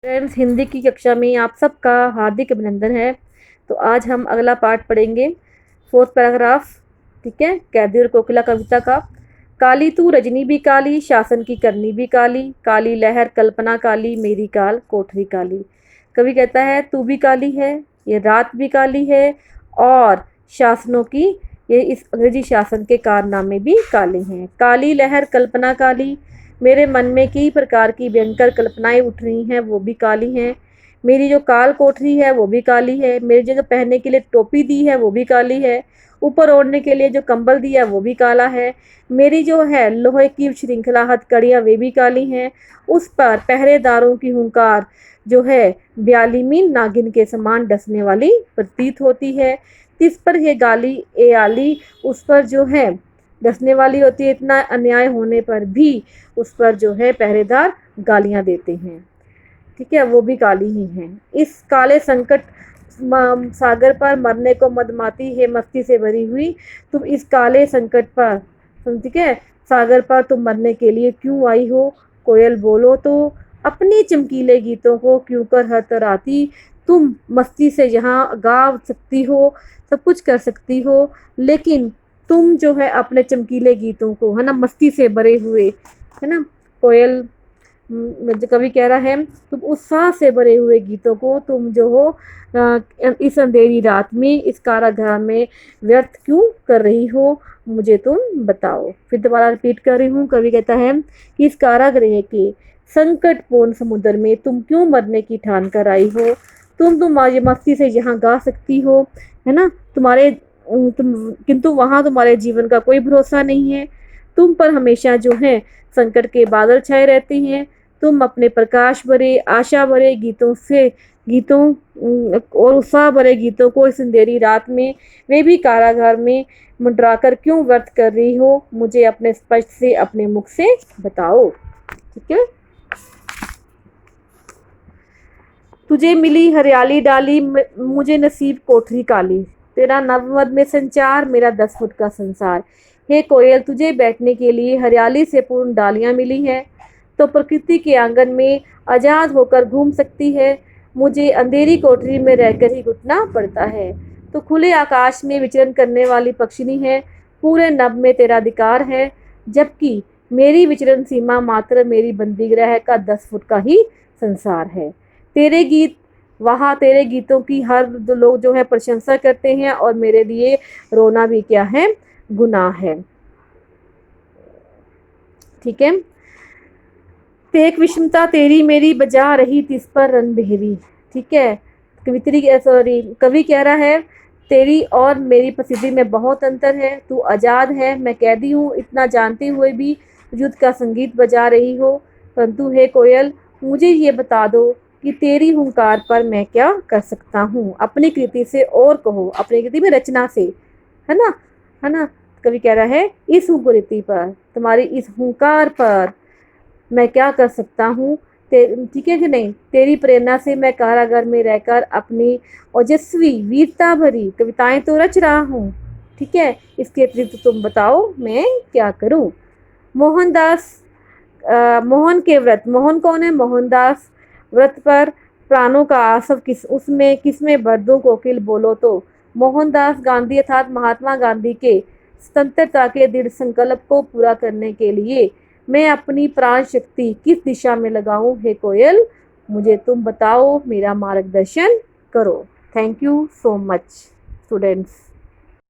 Friends, Hindi की कक्षा में आप सबका हार्दिक अभिनंदन है। तो आज हम अगला पार्ट पढ़ेंगे, फोर्थ पैराग्राफ। ठीक है, कैदी और कोकिला कविता का। काली तू रजनी भी काली, शासन की करनी भी काली, काली लहर कल्पना काली, मेरी काल कोठरी काली। कवि कहता है तू भी काली है, ये रात भी काली है, और शासनों की, ये इस अंग्रेजी शासन के कारनामे भी काले हैं। काली लहर कल्पना काली, मेरे मन में कई प्रकार की भयंकर कल्पनाएं उठ रही हैं, वो भी काली हैं। मेरी जो काल कोठरी है वो भी काली है। मेरी जो पहनने के लिए टोपी दी है वो भी काली है। ऊपर ओढ़ने के लिए जो कंबल दिया वो भी काला है। मेरी जो है लोहे की श्रृंखला हथकड़ियाँ वे भी काली हैं। उस पर पहरेदारों की हुंकार जो है ब्यालिमी नागिन के समान डसने वाली प्रतीत होती है। तिस पर ये गाली ए आली, उस पर जो है डसने वाली होती है। इतना अन्याय होने पर भी उस पर जो है पहरेदार गालियां देते हैं। ठीक है, वो भी काली ही हैं। इस काले संकट सागर पर मरने को मदमाती है मस्ती से भरी हुई, तुम इस काले संकट पर, ठीक है, सागर पर तुम मरने के लिए क्यों आई हो? कोयल बोलो तो, अपने चमकीले गीतों को क्यों कर हतराती? तुम मस्ती से यहाँ गा सकती हो, सब कुछ कर सकती हो, लेकिन तुम जो है अपने चमकीले गीतों को, है ना, मस्ती से भरे हुए, है ना, कोयल कवि कह रहा है तुम उत्साह से भरे हुए गीतों को तुम जो हो इस अंधेरी रात में इस कारागार में व्यर्थ क्यों कर रही हो, मुझे तुम बताओ। फिर दोबारा रिपीट कर रही हूँ। कवि कहता है कि इस कारागृह के संकटपूर्ण समुद्र में तुम क्यों मरने की ठान कर आई हो? तुम मस्ती से यहाँ गा सकती हो, है ना, किंतु वहाँ तुम्हारे जीवन का कोई भरोसा नहीं है। तुम पर हमेशा जो है संकट के बादल छाए रहते हैं। तुम अपने प्रकाश भरे आशा भरे गीतों और उत्साह भरे गीतों को इस अंधेरी रात में, वे भी कारागार में, मंडराकर क्यों व्यर्थ कर रही हो? मुझे अपने स्पष्ट से अपने मुख से बताओ। ठीक है। तुझे मिली हरियाली डाली, मुझे नसीब कोठरी काली, तेरा नवमद में संचार, मेरा 10 फुट का संसार। हे कोयल, तुझे बैठने के लिए हरियाली से पूर्ण डालियां मिली हैं, तो प्रकृति के आंगन में आजाद होकर घूम सकती है। मुझे अंधेरी कोठरी में रहकर ही घुटना पड़ता है। तो खुले आकाश में विचरण करने वाली पक्षिणी है, पूरे नभ में तेरा अधिकार है, जबकि मेरी विचरण सीमा मात्र मेरी बंदीगृह का 10 फुट का ही संसार है। तेरे गीत, वहाँ तेरे गीतों की हर लोग जो है प्रशंसा करते हैं, और मेरे लिए रोना भी क्या है, गुनाह है। ठीक है। तेक विषमता तेरी मेरी बजा रही तिस पर रन बिहरी। ठीक है, कवि कह रहा है तेरी और मेरी प्रसिद्धि में बहुत अंतर है। तू आज़ाद है, मैं कैदी हूँ, इतना जानते हुए भी युद्ध का संगीत बजा रही हो। परंतु हे कोयल, मुझे ये बता दो कि तेरी हुंकार पर मैं क्या कर सकता हूँ? अपनी कृति से और कहो, अपनी कृति में रचना से, है ना, है ना। कवि कह रहा है इस हुंकृति पर, तुम्हारी इस हुंकार पर मैं क्या कर सकता हूँ? ठीक है कि नहीं? तेरी प्रेरणा से मैं कारागार में रहकर अपनी ओजस्वी वीरता भरी कविताएं तो रच रहा हूँ। ठीक है, इसके अतिरिक्त तुम बताओ मैं क्या करूँ? मोहनदास, मोहन के व्रत, मोहन कौन है? मोहनदास व्रत पर प्राणों का आसव किसमें भर दूं कोकिल बोलो तो। मोहनदास गांधी अर्थात महात्मा गांधी के स्वतंत्रता के दृढ़ संकल्प को पूरा करने के लिए मैं अपनी प्राण शक्ति किस दिशा में लगाऊं? हे कोयल, मुझे तुम बताओ, मेरा मार्गदर्शन करो। Thank you so much students.